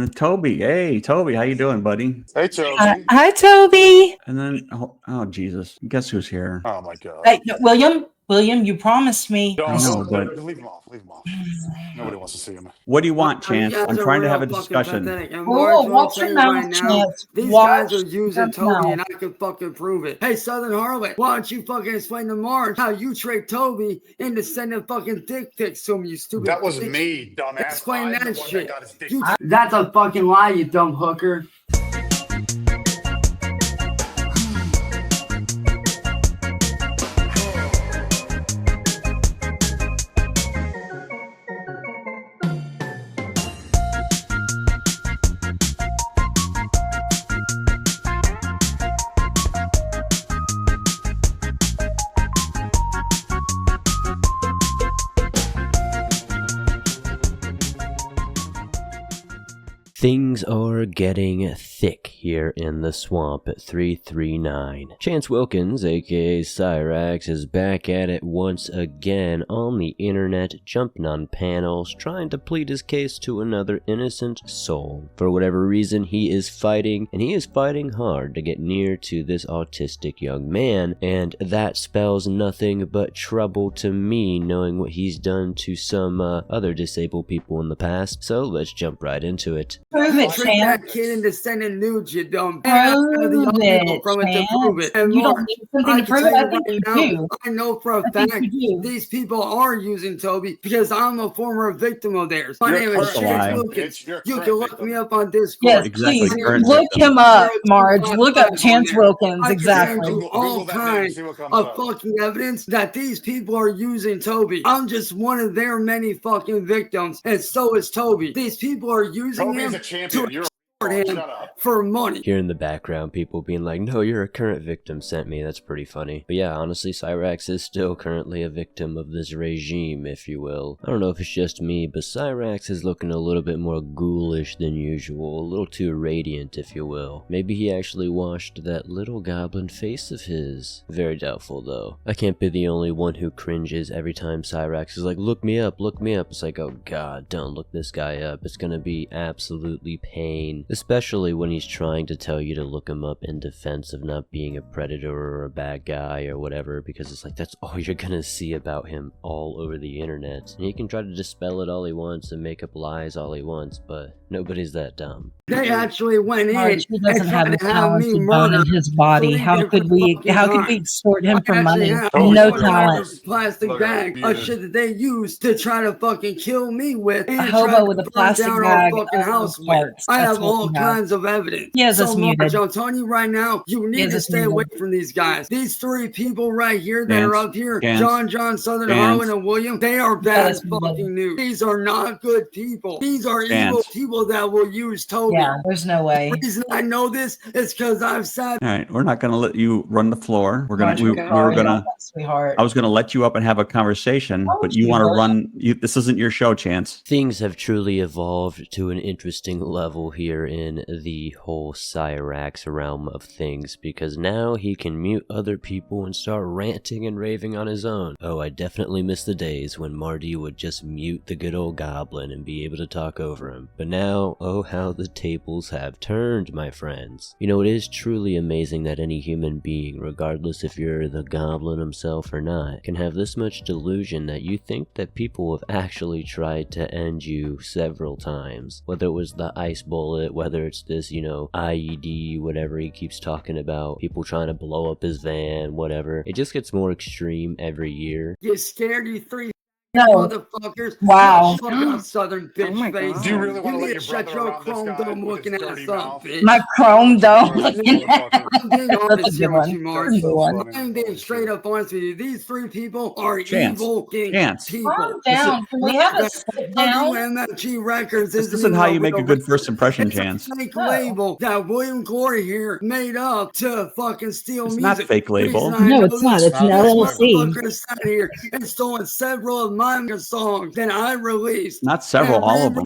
And then Toby. Hey, Toby, how you doing, buddy? Hey, Toby. Hi, Toby. And then, oh Jesus, guess who's here? Oh my God. Hey, William, you promised me. I know, but leave him off. Leave him off. Nobody wants to see him. what do you want, Chance? I'm trying to have a discussion. Oh, watch your mouth, Chance. These guys are using Toby, and I can fucking prove it. Hey, Southern Harlot, why don't you fucking explain to Marge how you tricked Toby into sending fucking dick pics to him, you stupid That was bitch. me, dumbass. Explain that shit. Got his dick. That's a fucking lie, you dumb hooker. Things are getting thick here in the swamp at 339. Chance Wilkins, aka Cyraxx, is back at it once again on the internet, jumping on panels, trying to plead his case to another innocent soul. For whatever reason, he is fighting, and he is fighting hard to get near to this autistic young man, and that spells nothing but trouble to me, knowing what he's done to some other disabled people in the past. So let's jump right into it. Prove it, Trick that Chance. kid into sending nudes, you dumb. Prove it, from it to Chance. prove it. And You don't Mark, need something to can prove it. tell I think you now, do. I know for a I think fact you do. these people are using Toby because I'm a former victim of theirs. My You're name is current Chance victim. Wilkins. You're You current can look victim. me up on Discord. Yes, Exactly, please current look victim. him up, Marge. Look up Chance Wilkins. I can Exactly. send you all Google that name and kinds see what comes of up. fucking evidence that these people are using Toby. I'm just one of their many fucking victims, and so is Toby. These people are using Toby's him a champion. You're him shut up. for money. Here in the background, people being like, no, you're a current victim sent me. That's pretty funny. But yeah, honestly, Cyraxx is still currently a victim of this regime, if you will. I don't know if it's just me, but Cyraxx is looking a little bit more ghoulish than usual. A little too radiant, if you will. Maybe he actually washed that little goblin face of his. Very doubtful, though. I can't be the only one who cringes every time Cyraxx is like, look me up, look me up. It's like, oh god, don't look this guy up. It's gonna be absolutely pain. Especially when he's trying to tell you to look him up in defense of not being a predator or a bad guy or whatever, because it's like that's all you're gonna see about him all over the internet. And he can try to dispel it all he wants and make up lies all he wants, but nobody's that dumb. They actually went in Marge, he and doesn't have tried a to have me talented bone in murdered. his body. 3 How could different we fucking extort him times. for I actually money? have Totally No fucking talent. plastic Look bag at of it. shit that they used to try to fucking kill me with. And A try hobo to with a burn plastic down bag our fucking of house with. parts. I That's have what all you have. kinds of evidence. He has so us Marge, muted. I'm telling you right now, you He need has to us stay away muted. from these guys. These 3 people right here that Chance, are up here, Chance, John, Southern Chance. Harlan, and William, they are bad us muted. fucking news. These are not good people. These are evil Chance. people that will use Toby. Yeah, there's no way. The reason I know this is because I've sat. All right, we're not going to let you run the floor. We're gonna Marge, we I'm were sorry gonna. about that, sweetheart. I was gonna let you up and have a conversation, Oh, but you want to sweetheart. run. This isn't your show, Chance. Things have truly evolved to an interesting level here in the whole Cyraxx realm of things, because now he can mute other people and start ranting and raving on his own. Oh, I definitely miss the days when Marty would just mute the good old goblin and be able to talk over him. But now, oh how the tables have turned, my friends. You know, it is truly amazing that any human being, regardless if you're the goblin himself or not, can have this much delusion that you think that people have actually tried to end you several times. Whether it was the ice bullet, whether it's this, you know, IED, whatever he keeps talking about, people trying to blow up his van, whatever. It just gets more extreme every year. You scared, you 3 No. motherfuckers. Wow. Fuck out, Southern bitch my face. God. Do you really want to need let your shut brother your around this chrome guy dome with looking his ass dirty up, mouth? bitch. My chrome dome. Motherfucker. I'm being That's a honest good here with one. you, Mark. That's a good one. I'm being straight up honest with you. These 3 people are Chance. evil fucking Chance. people. Calm down. Can we have a sit down? WMFG Records This isn't how you make a good first impression, It's Chance. a fake No. label that William Glory here made up to fucking steal It's music. not fake label. Reason I No, know it's not. this, It's an This LLC. motherfucker has sat here and stolen several of my songs that I released. Not several, And all of them.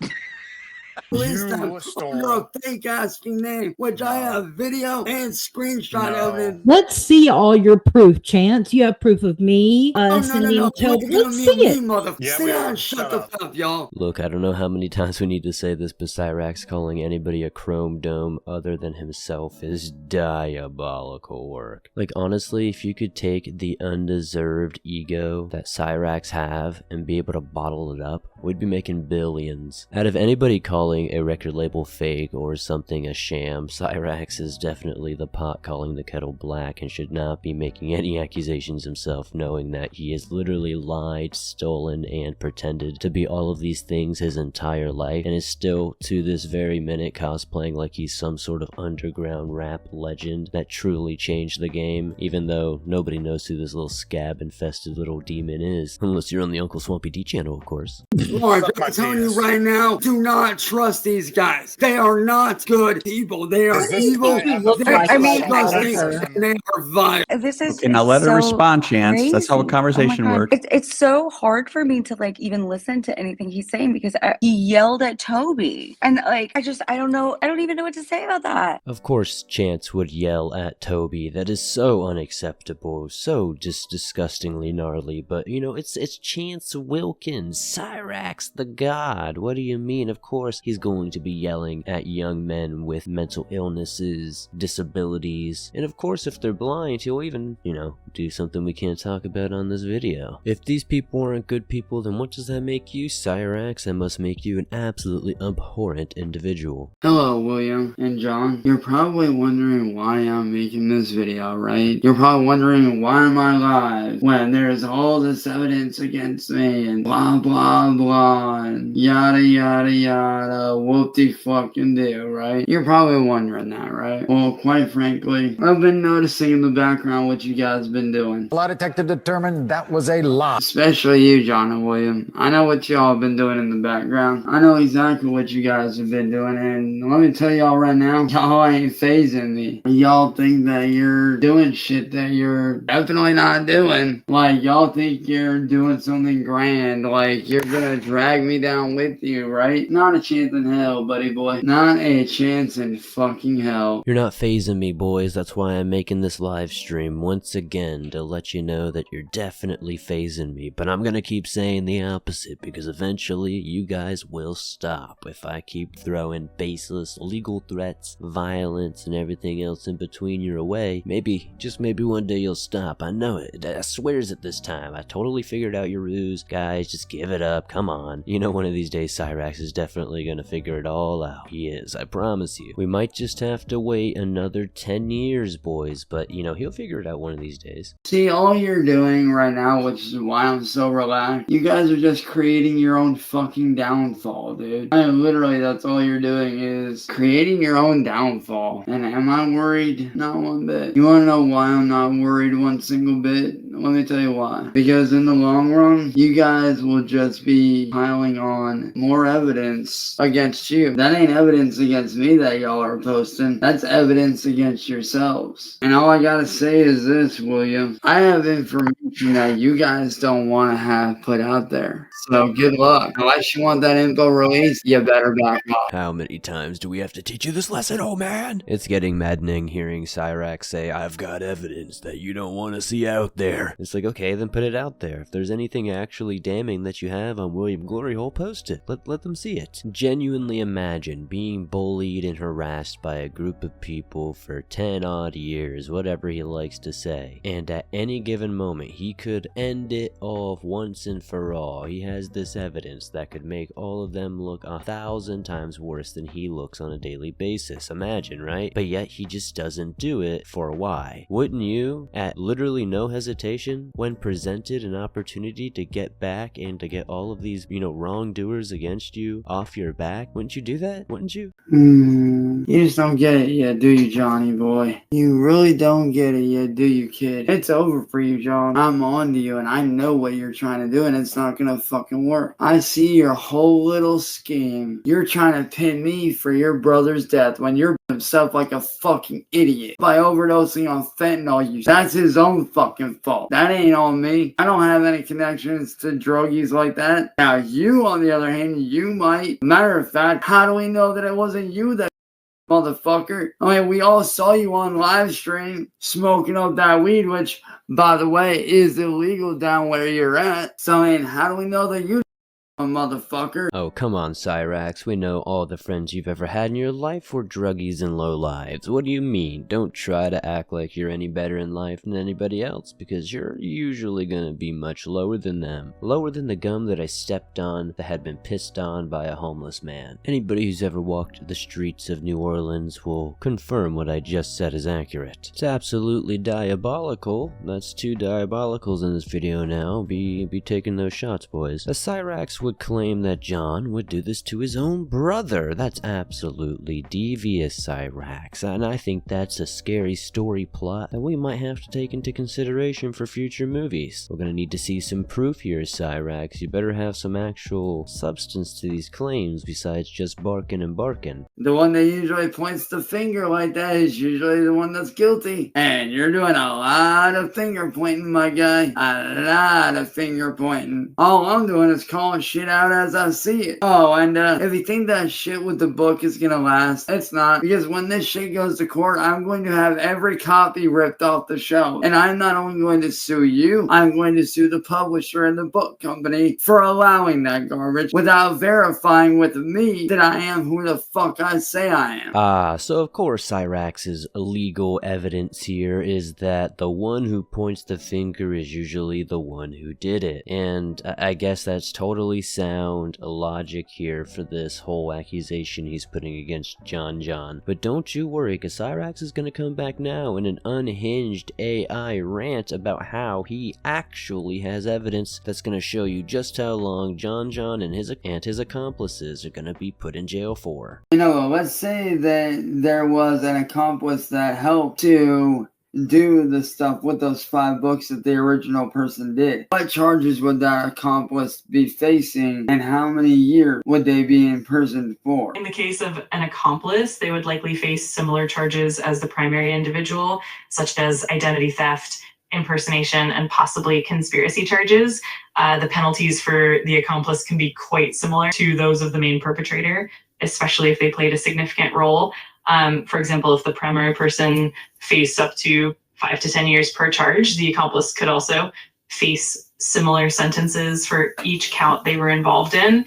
released them You stole. under a fake ass name, which I have video and screenshot No. evidence. Let's see all your proof, Chance. You have proof of me Oh, no, sending no. Toby. Look Let's at see me, it. motherfucker. Yeah, Sit we down are. and shut Shut the up. fuck up, y'all. Look, I don't know how many times we need to say this, but Cyraxx calling anybody a chrome dome other than himself is diabolical work. Like, honestly, if you could take the undeserved ego that Cyraxx have and be able to bottle it up, we'd be making billions. Out of anybody calling a record label fake or something a sham, Cyraxx is definitely the pot calling the kettle black and should not be making any accusations himself, knowing that he has literally lied, stolen, and pretended to be all of these things his entire life, and is still, to this very minute, cosplaying like he's some sort of underground rap legend that truly changed the game, even though nobody knows who this little scab-infested little demon is. Unless you're on the Uncle Swampy D channel, of course. Lord, Suck my I'm telling you penis. right now, do not trust these guys. They are not good people. They are Is this evil. guy look They're like I mean- disgusting. her? And they are vile. This is Okay, now let her so respond, Chance. That's how a crazy. conversation Oh my God. works. It's so hard for me to like even listen to anything he's saying because he yelled at Toby and like I don't know, I don't even know what to say about that. Of course, Chance would yell at Toby. That is so unacceptable, so just disgustingly gnarly. But you know, it's Chance Wilkins, Cyraxx the God. What do you mean? Of course, he's going to be yelling at young men with mental illnesses, disabilities, and of course, if they're blind, he'll even, you know, do something we can't talk about on this video. If these people aren't good people, then what does that make you, Cyraxx? That must make you an absolutely abhorrent individual. Hello, William and John. You're probably wondering why I'm making this video, right? You're probably wondering why am I live when there's all this evidence against me and blah blah blah and yada yada yada whoop-de-fucking-do, right? You're probably wondering that, right? Well, quite frankly, I've been noticing in the background what you guys been doing. Lie detector determined that was a lie. Especially you, John and William. I know what y'all have been doing in the background. I know exactly what you guys have been doing, and let me tell y'all right now, y'all ain't phasing me. Y'all think that you're doing shit that you're definitely not doing. Like, y'all think you're doing something grand, like you're gonna drag me down with you, right? Not a chance in hell, buddy boy. Not a chance in fucking hell. You're not phasing me, boys. That's why I'm making this live stream once again to let you know that you're definitely phasing me. But I'm gonna keep saying the opposite because eventually you guys will stop if I keep throwing baseless legal threats, violence, and everything else in between your way. Maybe, just maybe one day you'll stop. I know it. I swears it this time. I totally figured out your ruse. Guys, just give it up. Come on. You know one of these days Cyraxx is definitely gonna figure it all out. He is. I promise you. We might just have to wait another 10 years, boys. But, you know, he'll figure it out one of these days. See, all you're doing right now, which is why I'm so relaxed, you guys are just creating your own fucking downfall, dude. I mean, literally, that's all you're doing is creating your own downfall. And am I worried? Not one bit. You wanna know why I'm not worried one single bit? Let me tell you why. Because in the long run, you guys will just be piling on more evidence against you. That ain't evidence against me that y'all are posting. That's evidence against yourselves. And all I gotta say is this, William. I have information that you guys don't want to have put out there. So good luck. Unless you want that info released, you better back off. How many times do we have to teach you this lesson, old man? It's getting maddening hearing Cyraxx say, I've got evidence that you don't want to see out there. It's like, okay, then put it out there. If there's anything actually damning that you have on William Glory Hole, post it. Let them see it. Genuinely imagine being bullied and harassed by a group of people for 10 odd years, whatever he likes to say. And at any given moment, he could end it off once and for all. He has this evidence that could make all of them look 1,000 times worse than he looks on a daily basis. Imagine, right? But yet he just doesn't do it. For why? Wouldn't you, at literally no hesitation, when presented an opportunity to get back and to get all of these, you know, wrongdoers against you off your back, wouldn't you do that? Wouldn't you? You just don't get it yet, do you, Johnny boy? You really don't get it yet, do you, kid? It's over for you, John. I'm on to you, and I know what you're trying to do, and it's not gonna fucking work. I see your whole little scheme. You're trying to pin me for your brother's death when your himself like a fucking idiot by overdosing on fentanyl use. That's his own fucking fault. That ain't on me. I don't have any connections to druggies like that. Now you, on the other hand, you might. Matter of fact, how do we know that it wasn't you that motherfucker? I mean, we all saw you on live stream smoking up that weed, which, by the way, is illegal down where you're at. So, I mean, how do we know that you a motherfucker? Oh, come on, Cyraxx. We know all the friends you've ever had in your life were druggies and lowlives. What do you mean? Don't try to act like you're any better in life than anybody else, because you're usually gonna be much lower than them. Lower than the gum that I stepped on that had been pissed on by a homeless man. Anybody who's ever walked the streets of New Orleans will confirm what I just said is accurate. It's absolutely diabolical. That's 2 diabolicals in this video now. Be taking those shots, boys. As Cyraxx would claim that John would do this to his own brother. That's absolutely devious, Cyraxx, and I think that's a scary story plot that we might have to take into consideration for future movies. We're gonna need to see some proof here, Cyraxx. You better have some actual substance to these claims besides just barking and barking. The one that usually points the finger like that is usually the one that's guilty. And you're doing a lot of finger pointing, my guy. A lot of finger pointing. All I'm doing is calling shit out as I see it. Oh, and if you think that shit with the book is gonna last, it's not. Because when this shit goes to court, I'm going to have every copy ripped off the shelf. And I'm not only going to sue you, I'm going to sue the publisher and the book company for allowing that garbage without verifying with me that I am who the fuck I say I am. So of course Cyraxx's legal evidence here is that the one who points the finger is usually the one who did it. And I guess that's totally sound logic here for this whole accusation he's putting against John. But don't you worry, because Cyraxx is going to come back now in an unhinged AI rant about how he actually has evidence that's going to show you just how long John and his accomplices are going to be put in jail for. You know, let's say that there was an accomplice that helped to do the stuff with those 5 books that the original person did. What charges would that accomplice be facing, and how many years would they be in prison for? In the case of an accomplice, they would likely face similar charges as the primary individual, such as identity theft, impersonation, and possibly conspiracy charges. The penalties for the accomplice can be quite similar to those of the main perpetrator, especially if they played a significant role. For example, if the primary person faced up to 5 to 10 years per charge, the accomplice could also face similar sentences for each count they were involved in.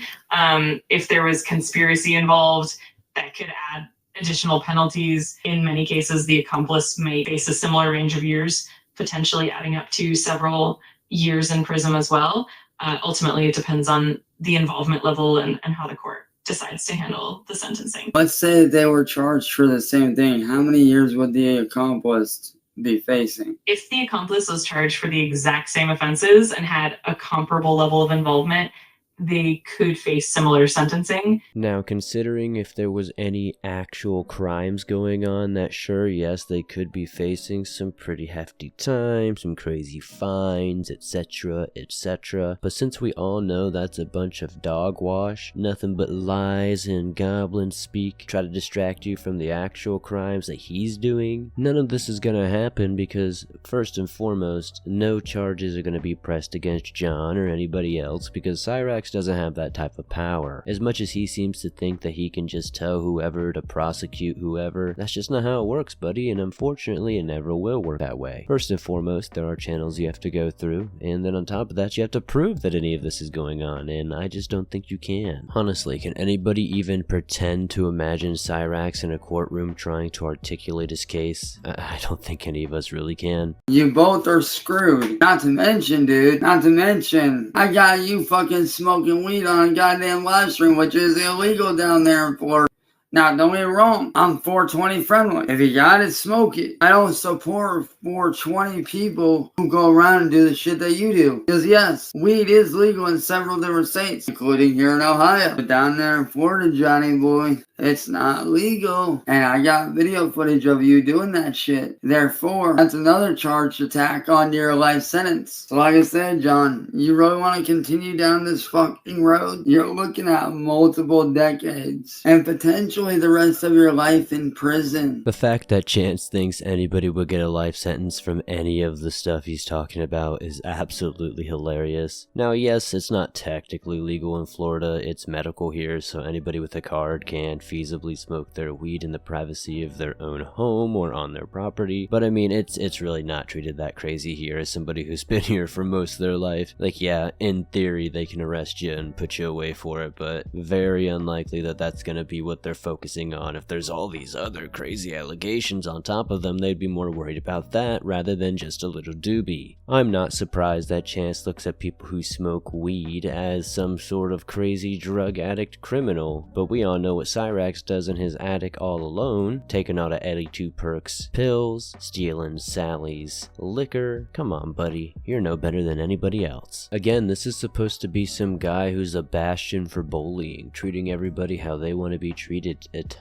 If there was conspiracy involved, that could add additional penalties. In many cases, the accomplice may face a similar range of years, potentially adding up to several years in prison as well. Ultimately, it depends on the involvement level and how the court decides to handle the sentencing. Let's say they were charged for the same thing. How many years would the accomplice be facing? If the accomplice was charged for the exact same offenses and had a comparable level of involvement, they could face similar sentencing. Now, considering if there was any actual crimes going on, that sure, yes, they could be facing some pretty hefty time, some crazy fines, etc., etc. But since we all know that's a bunch of dog wash, nothing but lies and goblin speak, try to distract you from the actual crimes that he's doing, none of this is gonna happen because, first and foremost, no charges are gonna be pressed against John or anybody else because Cyraxx doesn't have that type of power. As much as he seems to think that he can just tell whoever to prosecute whoever, that's just not how it works, buddy, and unfortunately it never will work that way. First and foremost, there are channels you have to go through, and then on top of that you have to prove that any of this is going on, and I just don't think you can. Honestly, can anybody even pretend to imagine Cyraxx in a courtroom trying to articulate his case? I don't think any of us really can. You both are screwed. Not to mention, dude, I got you fucking smoking weed on a goddamn live stream, which is illegal down there in Florida. Now, don't get me wrong, I'm 420 friendly. If you gotta smoke it, I don't support 420 people who go around and do the shit that you do. Because yes, weed is legal in several different states, including here in Ohio. But down there in Florida, Johnny boy, it's not legal. And I got video footage of you doing that shit. Therefore, that's another charge to tack on your life sentence. So like I said, John, you really want to continue down this fucking road? You're looking at multiple decades and potentially potentially the rest of your life in prison. The fact that Chance thinks anybody would get a life sentence from any of the stuff he's talking about is absolutely hilarious. Now, yes, it's not technically legal in Florida, it's medical here, so anybody with a card can feasibly smoke their weed in the privacy of their own home or on their property, but I mean, it's really not treated that crazy here as somebody who's been here for most of their life. Like, yeah, in theory, they can arrest you and put you away for it, but very unlikely that that's gonna be what they're focusing on. If there's all these other crazy allegations on top of them, they'd be more worried about that rather than just a little doobie. I'm not surprised that Chance looks at people who smoke weed as some sort of crazy drug addict criminal, but we all know what Cyraxx does in his attic all alone, taking out of Eddie Two Perks pills, stealing Sally's liquor. Come on, buddy, you're no better than anybody else. Again, this is supposed to be some guy who's a bastion for bullying, treating everybody how they want to be treated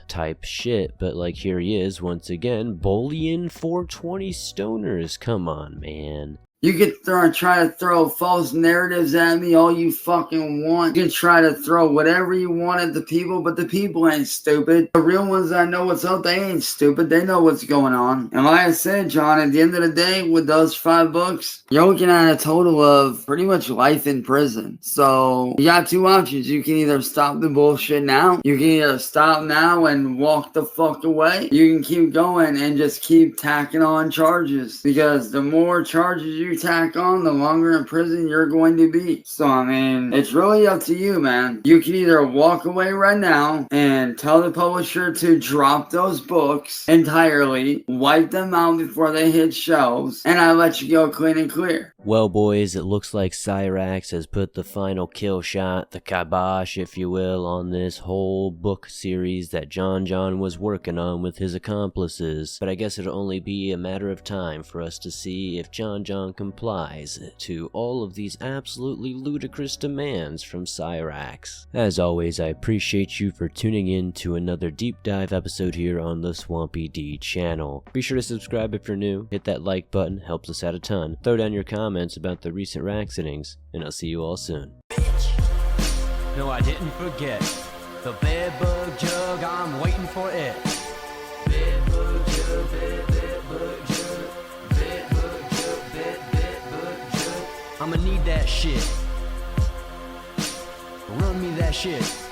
type shit, but like here he is once again bullying 420 stoners. Come on, man. You can try to throw false narratives at me all you fucking want. You can try to throw whatever you want at the people, but the people ain't stupid. The real ones that know what's up, they ain't stupid. They know what's going on. And like I said, John, at the end of the day, with those 5 books, you're looking at a total of pretty much life in prison. So you got 2 options. You can either stop the bullshit now. You can either stop now and walk the fuck away. You can keep going and just keep tacking on charges. Because the more charges you tack on, the longer in prison you're going to be. So I mean, it's really up to you, man. You can either walk away right now and tell the publisher to drop those books entirely, wipe them out before they hit shelves, and I let you go clean and clear. Well, boys, it looks like Cyraxx has put the final kill shot, the kibosh, if you will, on this whole book series that John was working on with his accomplices. But I guess it'll only be a matter of time for us to see if John complies to all of these absolutely ludicrous demands from Cyraxx. As always, I appreciate you for tuning in to another deep dive episode here on the Swampy D channel. Be sure to subscribe if you're new, hit that like button, helps us out a ton. Throw down your comments about the recent Raxxitings, and I'll see you all soon. No, I didn't forget the bedbug jug, I'm waiting for it. Bedbug jug, bedbug jug, bedbug jug, bedbug jug. I'ma need that shit. Run me that shit.